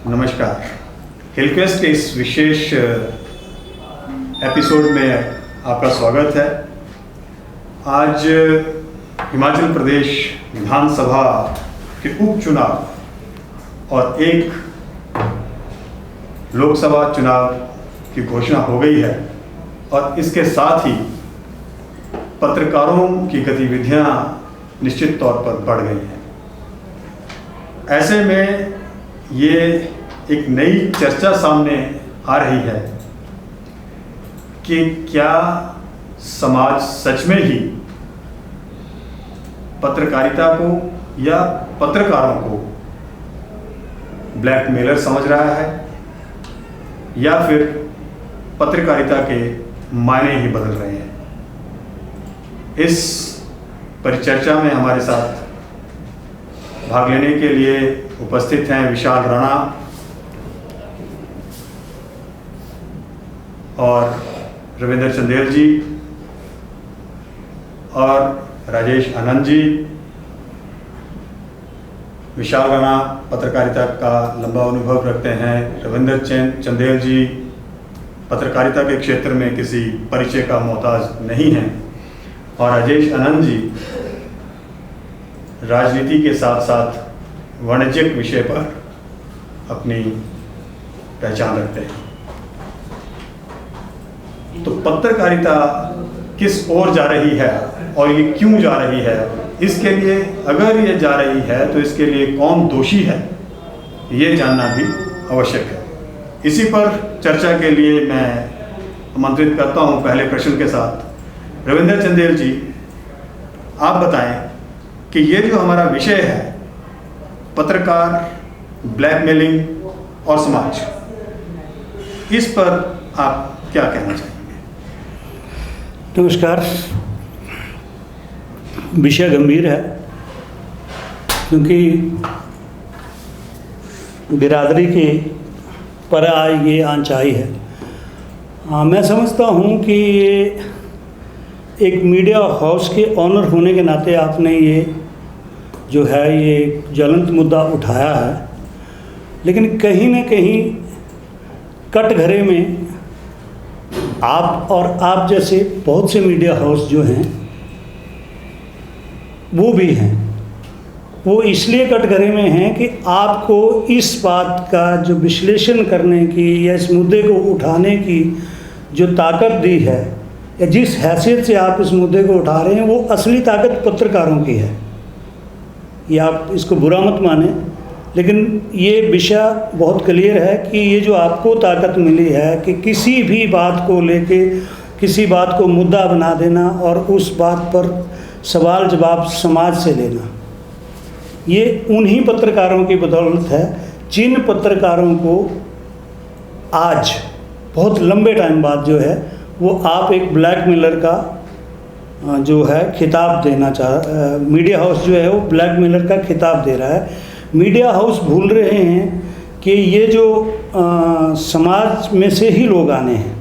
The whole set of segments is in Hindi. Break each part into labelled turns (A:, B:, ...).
A: नमस्कार। हिलक्वेस्ट के इस विशेष एपिसोड में आपका स्वागत है। आज हिमाचल प्रदेश विधानसभा के उपचुनाव और एक लोकसभा चुनाव की घोषणा हो गई है और इसके साथ ही पत्रकारों की गतिविधियां निश्चित तौर पर बढ़ गई हैं। ऐसे में ये एक नई चर्चा सामने आ रही है कि क्या समाज सच में ही पत्रकारिता को या पत्रकारों को ब्लैकमेलर समझ रहा है या फिर पत्रकारिता के मायने ही बदल रहे हैं। इस परिचर्चा में हमारे साथ भाग लेने के लिए उपस्थित हैं विशाल राणा और रविंद्र चंदेल जी और राजेश आनंद जी। विशाल राणा पत्रकारिता का लंबा अनुभव रखते हैं। रविंद्र चंदेल जी पत्रकारिता के क्षेत्र में किसी परिचय का मोहताज नहीं हैं और राजेश आनंद जी राजनीति के साथ साथ वाणिज्यिक विषय पर अपनी पहचान रखते हैं। तो पत्रकारिता किस ओर जा रही है और ये क्यों जा रही है, इसके लिए अगर ये जा रही है तो इसके लिए कौन दोषी है, ये जानना भी आवश्यक है। इसी पर चर्चा के लिए मैं आमंत्रित करता हूं पहले प्रश्न के साथ रविंद्र चंदेल जी। आप बताएं कि ये जो हमारा विषय है पत्रकार, ब्लैकमेलिंग और समाज, इस पर आप क्या कहना चाहेंगे?
B: नमस्कार। विषय गंभीर है क्योंकि बिरादरी के पर ये आंच आई है। मैं समझता हूँ कि ये एक मीडिया हाउस के ऑनर होने के नाते आपने ये जो है ये ज्वलंत मुद्दा उठाया है, लेकिन कहीं ना कहीं कटघरे में आप और आप जैसे बहुत से मीडिया हाउस जो हैं वो भी हैं। वो इसलिए कटघरे में हैं कि आपको इस बात का जो विश्लेषण करने की या इस मुद्दे को उठाने की जो ताकत दी है या जिस हैसियत से आप इस मुद्दे को उठा रहे हैं वो असली ताकत पत्रकारों की है। ये आप इसको बुरा मत माने, लेकिन ये विषय बहुत क्लियर है कि ये जो आपको ताकत मिली है कि किसी भी बात को लेके किसी बात को मुद्दा बना देना और उस बात पर सवाल जवाब समाज से लेना, ये उन्हीं पत्रकारों की बदौलत है जिन पत्रकारों को आज बहुत लंबे टाइम बाद जो है वो आप एक ब्लैकमेलर का जो है खिताब देना मीडिया हाउस जो है वो ब्लैकमेलर का खिताब दे रहा है। मीडिया हाउस भूल रहे हैं कि ये जो समाज में से ही लोग आने हैं।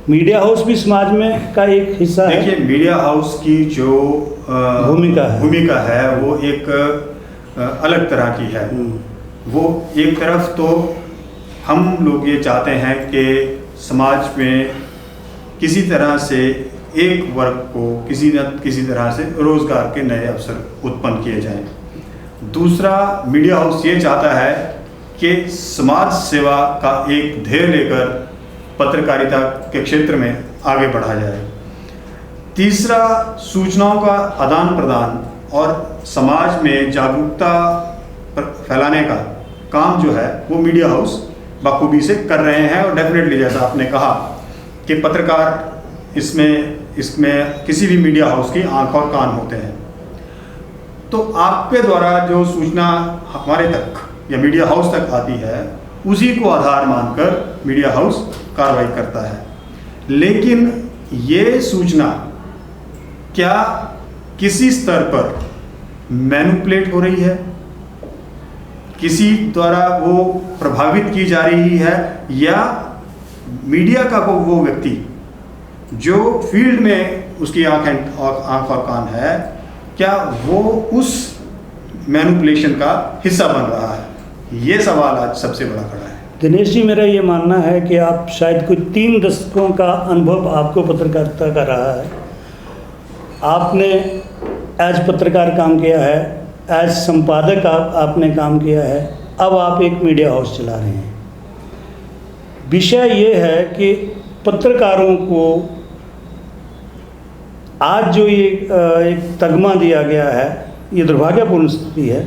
B: मीडिया हाउस भी समाज में का एक हिस्सा है।
A: देखिए, मीडिया हाउस की जो भूमिका है वो एक अलग तरह की है। वो एक तरफ तो हम लोग ये चाहते हैं कि समाज में किसी तरह से एक वर्ग को किसी न किसी तरह से रोजगार के नए अवसर उत्पन्न किए जाएं। दूसरा, मीडिया हाउस ये चाहता है कि समाज सेवा का एक ध्येय लेकर पत्रकारिता के क्षेत्र में आगे बढ़ा जाए। तीसरा, सूचनाओं का आदान प्रदान और समाज में जागरूकता फैलाने का काम जो है वो मीडिया हाउस बखूबी से कर रहे हैं। और डेफिनेटली जैसा आपने कहा कि पत्रकार इसमें किसी भी मीडिया हाउस की आंख और कान होते हैं। तो आपके द्वारा जो सूचना हमारे तक या मीडिया हाउस तक आती है उसी को आधार मानकर मीडिया हाउस कार्रवाई करता है। लेकिन ये सूचना क्या किसी स्तर पर मैनिपुलेट हो रही है, किसी द्वारा वो प्रभावित की जा रही है, या मीडिया का वो व्यक्ति जो फील्ड में उसकी आंख और कान है, क्या वो उस मैनिपुलेशन का हिस्सा बन रहा है? ये सवाल आज सबसे बड़ा खड़ा है।
B: दिनेश जी, मेरा ये मानना है कि आप शायद कोई 3 दशकों का अनुभव आपको पत्रकारिता का रहा है। आपने एज पत्रकार काम किया है, एज संपादक आपने काम किया है, अब आप एक मीडिया हाउस चला रहे हैं। विषय ये है कि पत्रकारों को आज जो ये एक तगमा दिया गया है, ये दुर्भाग्यपूर्ण स्थिति है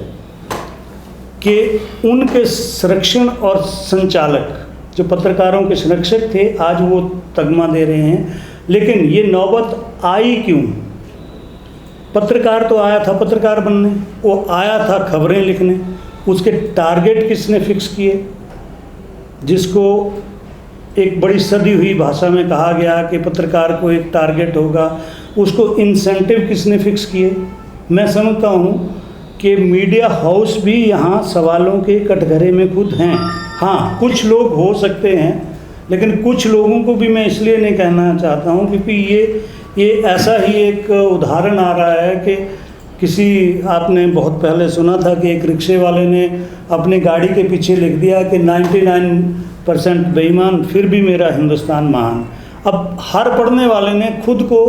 B: कि उनके संरक्षण और संचालक जो पत्रकारों के संरक्षक थे आज वो तगमा दे रहे हैं। लेकिन ये नौबत आई क्यों? पत्रकार तो आया था पत्रकार बनने, वो आया था खबरें लिखने। उसके टारगेट किसने फिक्स किए? जिसको एक बड़ी सदी हुई भाषा में कहा गया कि पत्रकार को एक टारगेट होगा, उसको इंसेंटिव किसने फिक्स किए? मैं समझता हूँ कि मीडिया हाउस भी यहाँ सवालों के कटघरे में खुद हैं। हाँ, कुछ लोग हो सकते हैं, लेकिन कुछ लोगों को भी मैं इसलिए नहीं कहना चाहता हूँ क्योंकि ये ऐसा ही एक उदाहरण आ रहा है कि किसी, आपने बहुत पहले सुना था कि एक रिक्शे वाले ने अपनी गाड़ी के पीछे लिख दिया कि 99% बेईमान फिर भी मेरा हिंदुस्तान महान। अब हर पढ़ने वाले ने खुद को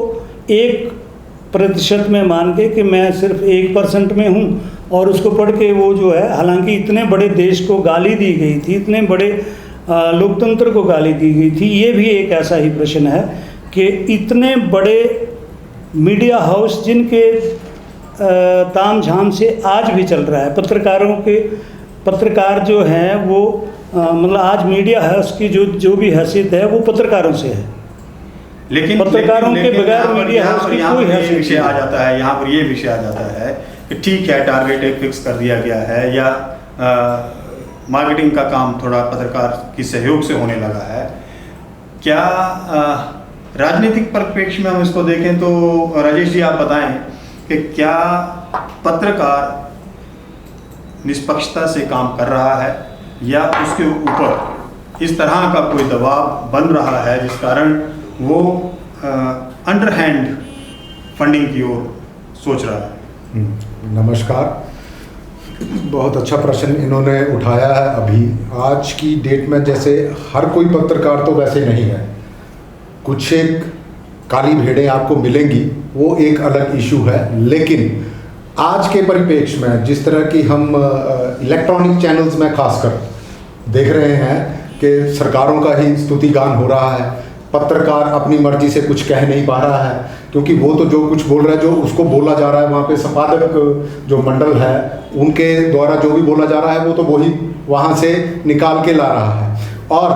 B: 1% में मान के कि मैं सिर्फ 1% में हूँ, और उसको पढ़ के वो जो है, हालांकि इतने बड़े देश को गाली दी गई थी, इतने बड़े लोकतंत्र को गाली दी गई थी। ये भी एक ऐसा ही प्रश्न है कि इतने बड़े मीडिया हाउस जिनके ताम झाम से आज भी चल रहा है, पत्रकार जो हैं वो मतलब आज मीडिया हाउस की जो भी हैसियत है वो पत्रकारों से है।
A: लेकिन
B: पत्रकारों के बगैर मीडिया हाउस की कोई हैसियत
A: विषय आ जाता है, यहाँ पर ये विषय आ जाता है कि ठीक है टारगेट एक फिक्स कर दिया गया है, या मार्केटिंग का काम थोड़ा पत्रकार की सहयोग से होने लगा है। क्या राजनीतिक परिप्रेक्ष्य में हम इसको देखें तो राजेश जी आप बताएं कि क्या पत्रकार निष्पक्षता से काम कर रहा है या उसके ऊपर इस तरह का कोई दबाव बन रहा है जिस कारण वो अंडरहैंड फंडिंग की ओर सोच रहा है?
C: नमस्कार, बहुत अच्छा प्रश्न इन्होंने उठाया है। अभी आज की डेट में जैसे हर कोई पत्रकार तो वैसे नहीं है, कुछ एक काली भेड़ें आपको मिलेंगी, वो एक अलग इशू है। लेकिन आज के परिप्रेक्ष्य में जिस तरह की हम इलेक्ट्रॉनिक चैनल्स में खासकर देख रहे हैं कि सरकारों का ही स्तुतिगान हो रहा है, पत्रकार अपनी मर्जी से कुछ कह नहीं पा रहा है, क्योंकि वो तो जो कुछ बोल रहा है, जो उसको बोला जा रहा है, वहाँ पे संपादक जो मंडल है उनके द्वारा जो भी बोला जा रहा है वो तो वही वहाँ से निकाल के ला रहा है। और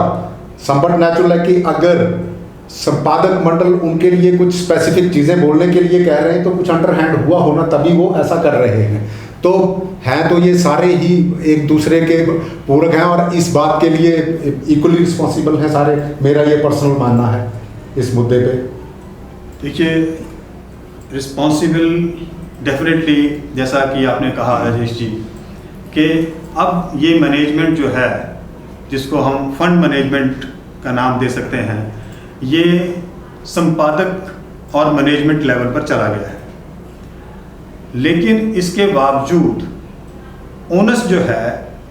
C: संबट नेचुरल है कि अगर संपादक मंडल उनके लिए कुछ स्पेसिफिक चीज़ें बोलने के लिए कह रहे हैं तो कुछ अंडरहैंड हुआ होना, तभी वो ऐसा कर रहे हैं। तो हैं तो ये सारे ही एक दूसरे के पूरक हैं और इस बात के लिए इक्वली रिस्पॉन्सिबल हैं सारे। मेरा ये पर्सनल मानना है इस मुद्दे पे।
A: देखिए, रिस्पॉन्सिबल डेफिनेटली, जैसा कि आपने कहा राजेश जी, कि अब ये मैनेजमेंट जो है जिसको हम फंड मैनेजमेंट का नाम दे सकते हैं, ये संपादक और मैनेजमेंट लेवल पर चला गया है। लेकिन इसके बावजूद ओनस जो है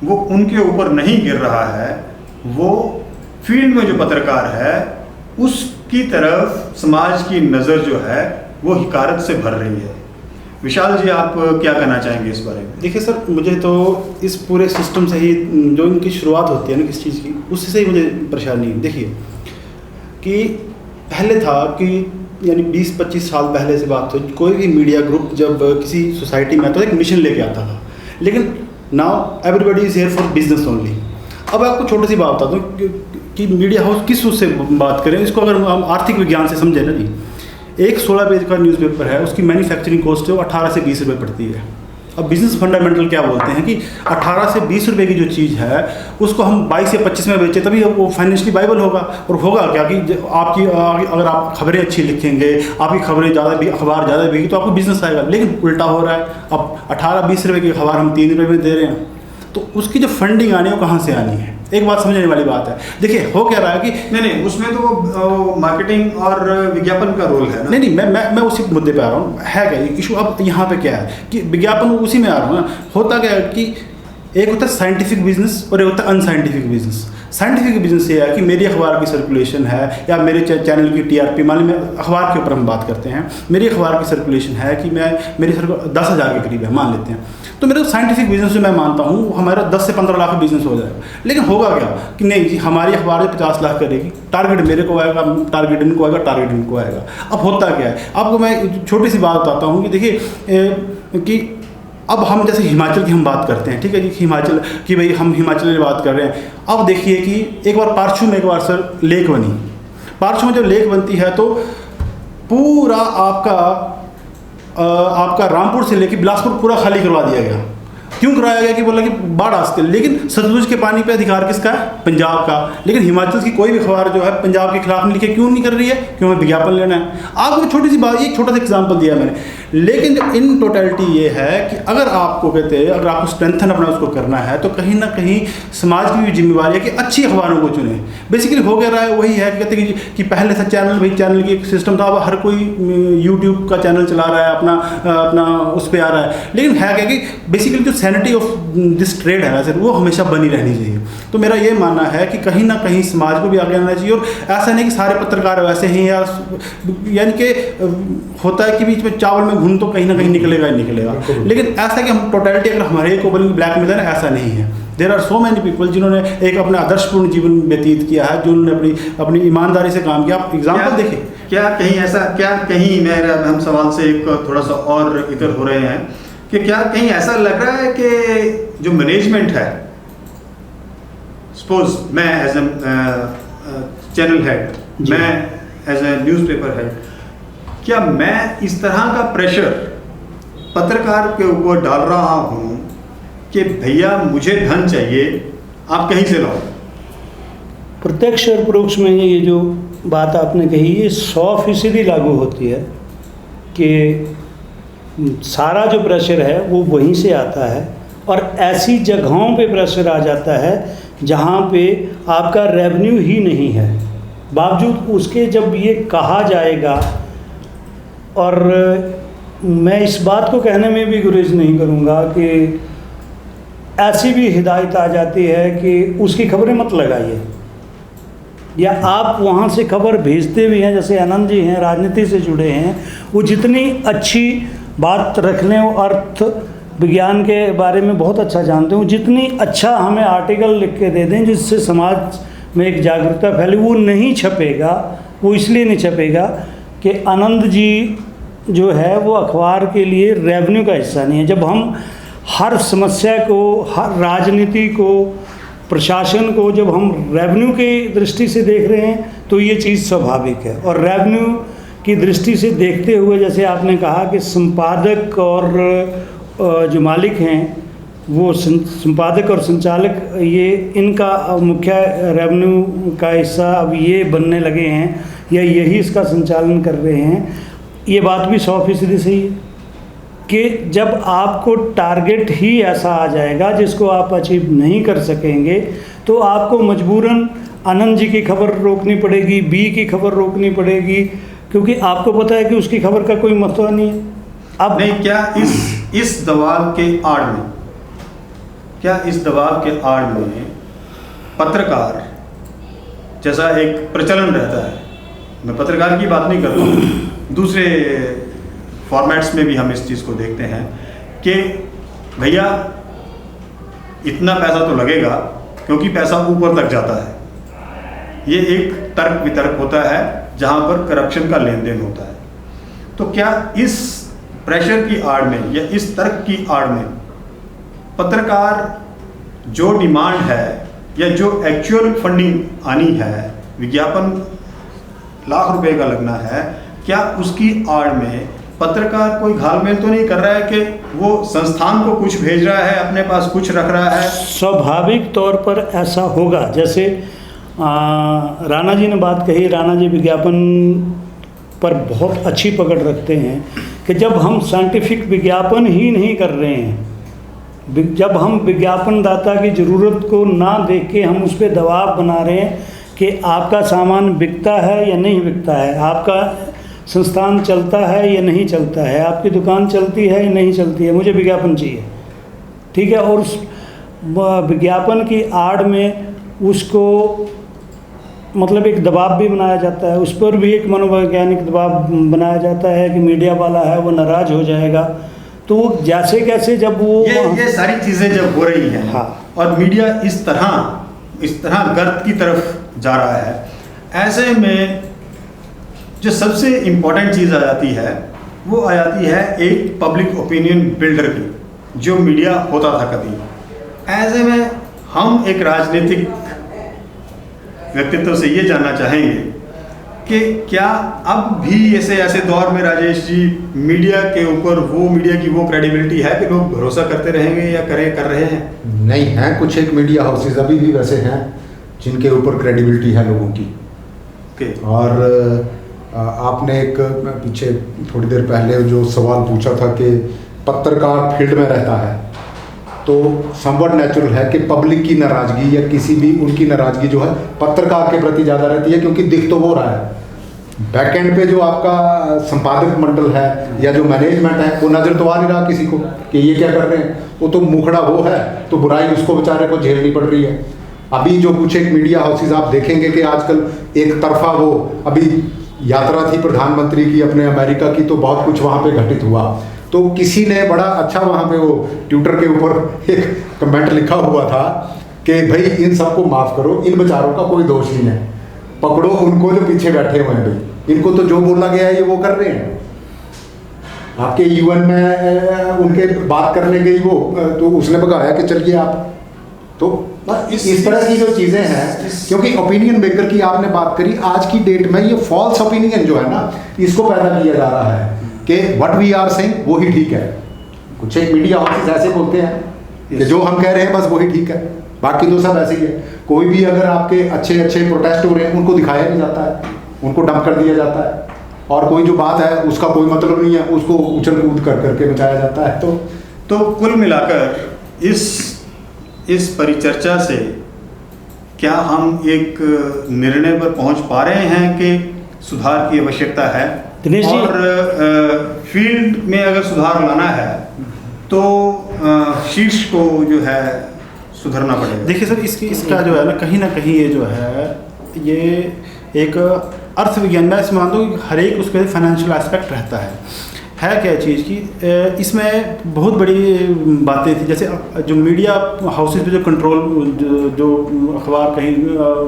A: वो उनके ऊपर नहीं गिर रहा है। वो फील्ड में जो पत्रकार है उसकी तरफ समाज की नज़र जो है वो हिकारत से भर रही है। विशाल जी, आप क्या कहना चाहेंगे इस बारे में?
D: देखिए सर, मुझे तो इस पूरे सिस्टम से ही जो इनकी शुरुआत होती है ना किस चीज़ की, उससे ही मुझे परेशानी है। देखिए कि पहले था कि यानी 20-25 साल पहले से बात हो, कोई भी मीडिया ग्रुप जब किसी सोसाइटी में आता तो एक मिशन लेके आता था। लेकिन now everybody is here for business only. अब आपको छोटी सी बात बताता हूँ कि मीडिया हाउस किस उससे बात करें, इसको अगर हम आर्थिक विज्ञान से समझें ना जी, एक 16 पेज का न्यूज़पेपर है, उसकी मैन्युफैक्चरिंग कॉस्ट है वो 18 से 20 रुपये पड़ती है। अब बिज़नेस फंडामेंटल क्या बोलते हैं कि 18 से 20 रुपये की जो चीज़ है उसको हम 22 या 25 में बेचें तभी वो फाइनेंशियली वाइबल होगा। और होगा क्या कि आपकी अगर आप खबरें अच्छी लिखेंगे, आपकी खबरें ज़्यादा भी, अखबार ज़्यादा बिकी तो आपको बिज़नेस आएगा। लेकिन उल्टा हो रहा है, अब 18-20 रुपये की अखबार हम 3 रुपये में दे रहे हैं, तो उसकी जो फंडिंग आनी है वो कहाँ से आनी है? एक बात समझने वाली बात है। देखिए हो क्या रहा है कि
A: नहीं उसमें तो मार्केटिंग और विज्ञापन का रोल है ना।
D: नहीं मैं उसी मुद्दे पे आ रहा हूँ। है क्या इशू? अब यहाँ पे क्या है कि विज्ञापन उसी में आ रहा हूँ ना। होता क्या है कि एक होता है साइंटिफिक बिजनेस और एक होता है अनसाइंटिफिक बिजनेस। साइंटिफिक बिजनेस ये है कि मेरी अखबार की सर्कुलेशन है या मेरे चैनल की टीआरपी, मान ली मैं अखबार के ऊपर हम बात करते हैं, मेरी अखबार की सर्कुलेशन है कि मेरी 10,000 के करीब है मान लेते हैं, तो मेरे साइंटिफिक बिजनेस जो मैं मानता हूँ हमारा 10 से 15 लाख का बिजनेस हो जाएगा। लेकिन होगा क्या कि नहीं जी हमारी अखबार 50 लाख करेगी, टारगेट मेरे को आएगा, टारगेट इनको आएगा, टारगेट इनको आएगा। अब होता क्या है, आपको मैं छोटी सी बात बताता हूँ कि देखिए कि अब हम जैसे हिमाचल की हम बात करते हैं, ठीक है जी, हिमाचल की भाई हम हिमाचल की बात कर रहे हैं। अब देखिए कि एक बार पारछू में एक बार सर लेक बनी, पारछू में जब लेक बनती है तो पूरा आपका रामपुर से लेकर बिलासपुर पूरा खाली करवा दिया गया। क्यों कराया गया कि बोला कि बाढ़ आ सकती है, लेकिन सतलुज के पानी पे अधिकार किसका है, पंजाब का। लेकिन हिमाचल की कोई भी अखबार जो है पंजाब के खिलाफ नहीं लिखे, क्यों नहीं कर रही है, क्यों हमें विज्ञापन लेना है। आपको छोटी सी बात, एक छोटा सा एग्जांपल दिया मैंने, लेकिन इन टोटलिटी ये है कि अगर आपको कहते हैं अगर आपको स्ट्रेंथन अपना उसको करना है तो कहीं ना कहीं समाज की भी जिम्मेवारी है कि अच्छी अखबारों को चुने। बेसिकली हो गया रहा है वही है कि कहते हैं कि पहले से चैनल की एक सिस्टम था, अब हर कोई यूट्यूब का चैनल चला रहा है, अपना उस पर आ रहा है। लेकिन है क्या कि बेसिकली जो सैनिटी ऑफ दिस ट्रेड है वैसे वो हमेशा बनी रहनी चाहिए। तो मेरा ये मानना है कि कहीं ना कहीं समाज को भी आगे आना चाहिए। और ऐसा नहीं कि सारे पत्रकार वैसे ही, यानी कि होता है कि बीच में चावल में घुन तो कहीं ना कहीं निकलेगा ही निकलेगा। लेकिन ऐसा कि हम टोटलिटी अगर हमारे को बोलेंगे ब्लैक में देना, ऐसा नहीं है। There are so many people जिन्होंने एक अपना आदर्शपूर्ण जीवन व्यतीत किया है, जिन्होंने अपनी ईमानदारी से काम किया। आप एग्जाम्पल देखिए,
A: क्या कहीं हम सवाल से एक थोड़ा सा और इधर हो रहे हैं कि क्या कहीं ऐसा लग रहा है कि जो मैनेजमेंट है, सपोज मैं एज ए चैनल हेड, मैं एज ए न्यूज़पेपर हेड, क्या मैं इस तरह का प्रेशर पत्रकार के ऊपर डाल रहा हूं कि भैया मुझे धन चाहिए, आप कहीं से लाओ?
B: प्रत्यक्ष और परोक्ष में ये जो बात आपने कही ये 100% लागू होती है कि सारा जो प्रेशर है वो वहीं से आता है। और ऐसी जगहों पे प्रेशर आ जाता है जहाँ पे आपका रेवेन्यू ही नहीं है, बावजूद उसके जब ये कहा जाएगा, और मैं इस बात को कहने में भी गुरेज नहीं करूँगा कि ऐसी भी हिदायत आ जाती है कि उसकी खबरें मत लगाइए, या आप वहाँ से खबर भेजते भी हैं, जैसे आनंद जी हैं राजनीति से जुड़े हैं, वो जितनी अच्छी बात रख लें, वो अर्थ विज्ञान के बारे में बहुत अच्छा जानते हो, जितनी अच्छा हमें आर्टिकल लिख के दे दें जिससे समाज में एक जागरूकता फैले, वो नहीं छपेगा। वो इसलिए नहीं छपेगा कि आनंद जी जो है वो अखबार के लिए रेवेन्यू का हिस्सा नहीं है। जब हम हर समस्या को, हर राजनीति को, प्रशासन को जब हम रेवेन्यू की दृष्टि से देख रहे हैं तो ये चीज़ स्वाभाविक है। और रेवेन्यू की दृष्टि से देखते हुए जैसे आपने कहा कि संपादक और जो मालिक हैं वो संपादक और संचालक, ये इनका मुख्य रेवेन्यू का हिस्सा अब ये बनने लगे हैं या यही इसका संचालन कर रहे हैं। ये बात भी 100% सही है कि जब आपको टारगेट ही ऐसा आ जाएगा जिसको आप अचीव नहीं कर सकेंगे तो आपको मजबूरन आनंद जी की खबर रोकनी पड़ेगी, बी की खबर रोकनी पड़ेगी, क्योंकि आपको पता है कि उसकी खबर का कोई महत्व नहीं है। अब
A: नहीं, क्या इस दबाव के आड़ में, क्या इस दबाव के आड़ में पत्रकार जैसा एक प्रचलन रहता है, मैं पत्रकार की बात नहीं करता हूँ, दूसरे फॉर्मेट्स में भी हम इस चीज़ को देखते हैं कि भैया इतना पैसा तो लगेगा क्योंकि पैसा ऊपर तक जाता है। ये एक तर्क वितर्क होता है जहाँ पर करप्शन का लेन देन होता है। तो क्या इस प्रेशर की आड़ में या इस तर्क की आड़ में पत्रकार जो डिमांड है या जो एक्चुअल फंडिंग आनी है, विज्ञापन लाख रुपए का लगना है, क्या उसकी आड़ में पत्रकार कोई घालमेल तो नहीं कर रहा है कि वो संस्थान को कुछ भेज रहा है, अपने पास कुछ रख रहा है?
B: स्वाभाविक तौर पर ऐसा होगा। जैसे राणा जी ने बात कही, राणा जी विज्ञापन पर बहुत अच्छी पकड़ रखते हैं कि जब हम साइंटिफिक विज्ञापन ही नहीं कर रहे हैं, जब हम विज्ञापन दाता की ज़रूरत को ना देख के हम उस पर दबाव बना रहे हैं कि आपका सामान बिकता है या नहीं बिकता है, आपका संस्थान चलता है या नहीं चलता है, आपकी दुकान चलती है या नहीं चलती है, मुझे विज्ञापन चाहिए, ठीक है। और विज्ञापन की आड़ में उसको मतलब एक दबाव भी बनाया जाता है, उस पर भी एक मनोवैज्ञानिक दबाव बनाया जाता है कि मीडिया वाला है वो नाराज़ हो जाएगा। तो जैसे कैसे जब वो
A: ये सारी चीज़ें जब हो रही हैं,
B: हाँ,
A: और मीडिया इस तरह गर्त की तरफ जा रहा है, ऐसे में जो सबसे इम्पोर्टेंट चीज़ आ जाती है वो आ जाती है एक पब्लिक ओपिनियन बिल्डर की, जो मीडिया होता था कभी। ऐसे में हम एक राजनीतिक व्यक्तित्व से ये जानना चाहेंगे कि क्या अब भी ऐसे दौर में राजेश जी मीडिया के ऊपर मीडिया की वो क्रेडिबिलिटी है कि लोग भरोसा करते रहेंगे या कर रहे हैं?
C: नहीं है, कुछ एक मीडिया हाउसेज अभी भी वैसे हैं जिनके ऊपर क्रेडिबिलिटी है लोगों की। और आपने एक पीछे थोड़ी देर पहले जो सवाल पूछा था कि पत्रकार फील्ड में रहता है, तो समवट नेचुरल है कि पब्लिक की नाराज़गी या किसी भी उनकी नाराज़गी जो है पत्रकार के प्रति ज़्यादा रहती है, क्योंकि दिख तो वो रहा है। बैकएंड पे जो आपका संपादक मंडल है या जो मैनेजमेंट है वो नज़र तो आ नहीं रहा किसी को कि ये क्या कर रहे हैं। वो तो मुखड़ा वो है, तो बुराई उसको बेचारे को झेलनी पड़ रही है। अभी जो कुछ एक मीडिया हाउसेज आप देखेंगे कि आजकल एक तरफा वो अभी यात्रा थी प्रधानमंत्री की अपने अमेरिका की, तो बहुत कुछ वहाँ पे घटित हुआ। तो किसी ने बड़ा अच्छा वहाँ पे वो ट्विटर के ऊपर एक कमेंट लिखा हुआ था कि भाई इन सबको माफ़ करो, इन बेचारों का कोई दोष नहीं है, पकड़ो उनको जो पीछे बैठे हुए हैं, भाई इनको तो जो बोला गया है ये वो कर रहे हैं। आपके यूएन में उनके बात करने गई वो, तो उसने भगाया कि चलिए आप। तो इस तरह की जो चीज़ें हैं, क्योंकि ओपिनियन मेकर की आपने बात करी, आज की डेट में ये फॉल्स ओपिनियन जो है ना, इसको पैदा किया जा रहा है कि व्हाट वी आर सेइंग वो ही ठीक है। कुछ एक मीडिया हाउसेस ऐसे बोलते हैं कि जो हम कह रहे हैं बस वही ठीक है, बाकी तो सब ऐसे ही है। कोई भी अगर आपके अच्छे प्रोटेस्ट हो रहे हैं उनको दिखाया नहीं जाता है, उनको डंप कर दिया जाता है, और कोई जो बात है उसका कोई मतलब नहीं है उसको उछल कूद कर करके बचाया जाता है।
A: तो कुल मिलाकर इस परिचर्चा से क्या हम एक निर्णय पर पहुंच पा रहे हैं कि सुधार की आवश्यकता है?
B: दिनेश जी,
A: और फील्ड में अगर सुधार लाना है तो शीर्ष को जो है सुधरना पड़ेगा।
D: देखिए सर, इसका जो है ना कहीं ये जो है ये एक अर्थविज्ञान में ऐसे मान दो कि हर एक उसके फाइनेंशियल एस्पेक्ट रहता है क्या चीज़ की। इसमें बहुत बड़ी बातें थी, जैसे जो मीडिया हाउसेज पे जो कंट्रोल जो अखबार कहीं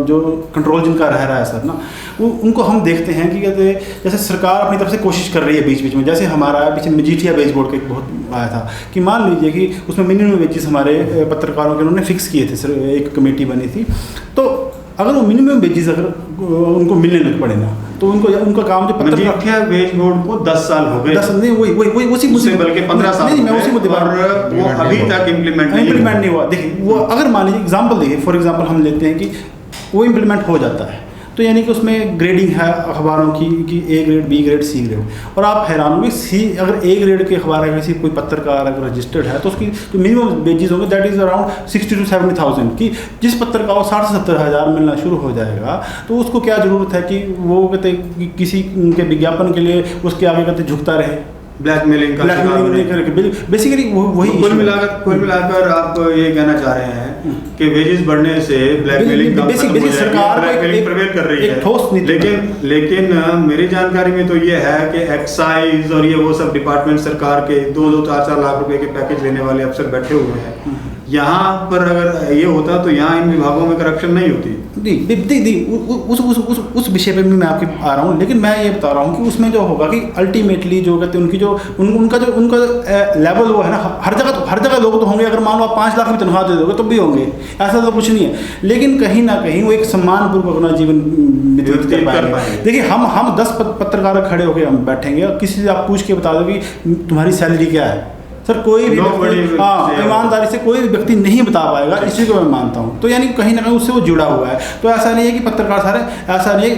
D: जो कंट्रोल जिनका रह रहा है सर ना, उनको हम देखते हैं कि कहते जैसे सरकार अपनी तरफ से कोशिश कर रही है बीच बीच में, जैसे हमारा पीछे मजीठिया वेज बोर्ड का एक बहुत आया था कि मान लीजिए कि उसमें मिनिमम वेजेस हमारे पत्रकारों के उन्होंने फिक्स किए थे सर, एक कमेटी बनी थी। तो अगर वो मिनिमम वेजेस अगर उनको मिलने लग पड़े ना, तो उनका काम जो
A: मजीठिया वेज बोर्ड को 10 साल हो गए,
D: 10 नहीं वही उसी मुद्दे,
A: बल्कि 15 साल
D: नहीं, मैं उसी मुद्दे पर,
A: वो अभी तक इम्प्लीमेंट
D: नहीं हुआ। देखिए वो अगर मान लीजिए एग्जाम्पल देखिए, फॉर एग्जाम्पल हम लेते हैं कि वो इम्प्लीमेंट हो जाता है, तो यानी कि उसमें ग्रेडिंग है अखबारों की कि A grade, B grade, C grade, और आप हैरान होंगे अगर ए ग्रेड के अखबार है, किसी कोई पत्रकार अगर रजिस्टर्ड है तो उसकी जो मिनिमम वेजेस होंगे दैट इज़ अराउंड 60 to 70,000 की। जिस पत्रकार को 60 से 70 हज़ार मिलना शुरू हो जाएगा तो उसको क्या ज़रूरत है कि वो कहते किसी के विज्ञापन के लिए उसके आगे कहते झुकता रहे,
A: ब्लैकमेलिंग
D: करके। बेसिकली वही
A: कुल मिलाकर आप ये कहना चाह रहे हैं कि वेजेस बढ़ने से ब्लैकमेलिंग
D: सरकार
A: प्रवेल कर रही है। लेकिन मेरी जानकारी में तो ये है कि एक्साइज और ये वो सब डिपार्टमेंट सरकार के 2-2, 4-4 लाख रुपए के पैकेज लेने वाले अफसर बैठे हुए हैं। यहाँ पर अगर ये होता तो यहाँ इन विभागों में करप्शन नहीं होती।
D: उस विषय पे भी मैं आपके आ रहा हूँ, लेकिन मैं ये बता रहा हूँ कि उसमें जो होगा कि अल्टीमेटली जो कहते हैं उनका लेवल वो है ना, हर जगह लोग तो होंगे। अगर मान लो आप 5 लाख की तनख्वाह दे दोगे तो भी होंगे, ऐसा तो कुछ नहीं है। लेकिन कहीं ना कहीं वो एक सम्मानपूर्वक अपना जीवन व्यतीत कर पाएंगे। देखिए हम 10 पत्रकार खड़े होकर हम बैठेंगे और किसी से आप पूछ के बता दो कि तुम्हारी सैलरी क्या है, सर कोई भी ईमानदारी से कोई भी व्यक्ति नहीं बता पाएगा, इसी को मैं मानता हूँ। तो यानी कहीं ना कहीं उससे वो जुड़ा हुआ है। तो ऐसा नहीं है कि पत्रकार सारे, ऐसा नहीं है,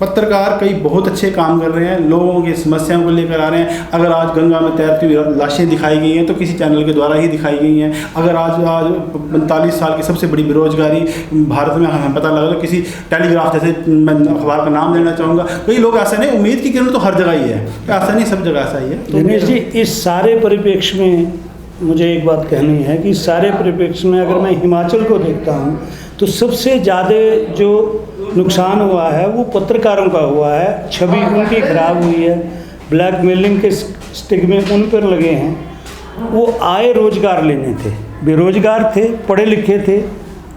D: पत्रकार कई बहुत अच्छे काम कर रहे हैं, लोगों की समस्याओं को लेकर आ रहे हैं। अगर आज गंगा में तैरती हुई लाशें दिखाई गई हैं तो किसी चैनल के द्वारा ही दिखाई गई हैं। अगर आज 45 साल की सबसे बड़ी बेरोजगारी भारत में हमें पता लगा तो किसी टेलीग्राफ जैसे, मैं अखबार का नाम लेना चाहूँगा, कई लोग ऐसा नहीं, उम्मीद की किरण तो हर जगह ही है, ऐसा नहीं सब जगह ऐसा ही है।
B: दिनेश जी, इस सारे परिप्रेक्ष्य में मुझे एक बात कहनी है कि सारे परिप्रेक्ष्य में अगर मैं हिमाचल को देखता हूँ तो सबसे ज़्यादा जो नुकसान हुआ है वो पत्रकारों का हुआ है। छवि उनकी खराब हुई है, ब्लैकमेलिंग के स्टिग्मे उन पर लगे हैं। वो आए रोज़गार लेने थे, बेरोज़गार थे, पढ़े लिखे थे,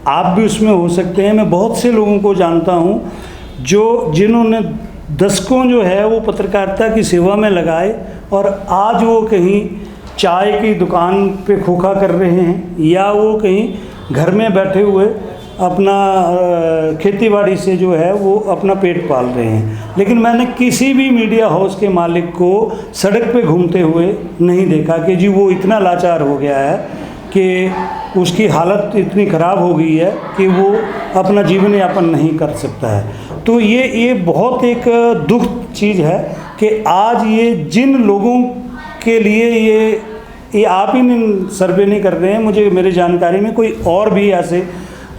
B: आप भी उसमें हो सकते हैं। मैं बहुत से लोगों को जानता हूँ जिन्होंने दशकों जो है वो पत्रकारिता की सेवा में लगाए और आज वो कहीं चाय की दुकान पे खोखा कर रहे हैं या वो कहीं घर में बैठे हुए अपना खेतीबाड़ी से जो है वो अपना पेट पाल रहे हैं। लेकिन मैंने किसी भी मीडिया हाउस के मालिक को सड़क पे घूमते हुए नहीं देखा कि जी वो इतना लाचार हो गया है कि उसकी हालत इतनी ख़राब हो गई है कि वो अपना जीवन यापन नहीं कर सकता है। तो ये बहुत एक दुख चीज़ है कि आज ये जिन लोगों के लिए ये आप ही सर्वे नहीं कर रहे हैं, मुझे मेरी जानकारी में कोई और भी ऐसे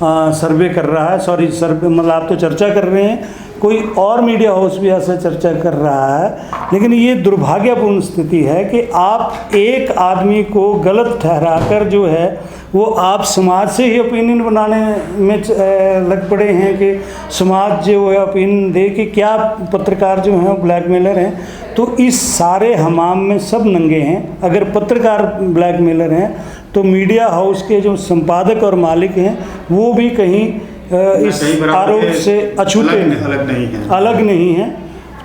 B: सर्वे कर रहा है, सॉरी सर्वे मतलब आप तो चर्चा कर रहे हैं, कोई और मीडिया हाउस भी ऐसा चर्चा कर रहा है। लेकिन ये दुर्भाग्यपूर्ण स्थिति है कि आप एक आदमी को गलत ठहराकर जो है वो आप समाज से ही ओपिनियन बनाने में लग पड़े हैं कि समाज जो है ओपिनियन दे कि क्या पत्रकार जो हैं ब्लैकमेलर हैं। तो इस सारे हमाम में सब नंगे हैं। अगर पत्रकार ब्लैकमेलर हैं तो मीडिया हाउस के जो संपादक और मालिक हैं वो भी कहीं इस आरोप से अछूते अलग नहीं है।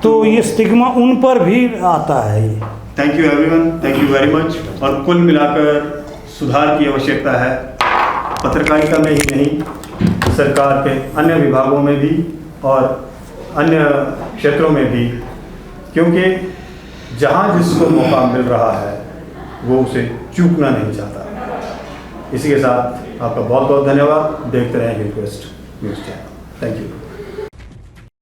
B: तो ये स्टिग्मा उन पर भी आता है। ये
A: thank you everyone, thank you very much. और कुल मिलाकर सुधार की आवश्यकता है, पत्रकारिता में ही नहीं, सरकार के अन्य विभागों में भी और अन्य क्षेत्रों में भी, क्योंकि जहाँ जिसको मौका मिल रहा है वो उसे चूकना नहीं चाहता। इसी के साथ आपका बहुत बहुत धन्यवाद। देखते रहें हिलक्वेस्ट न्यूज़ चैनल। Thank you.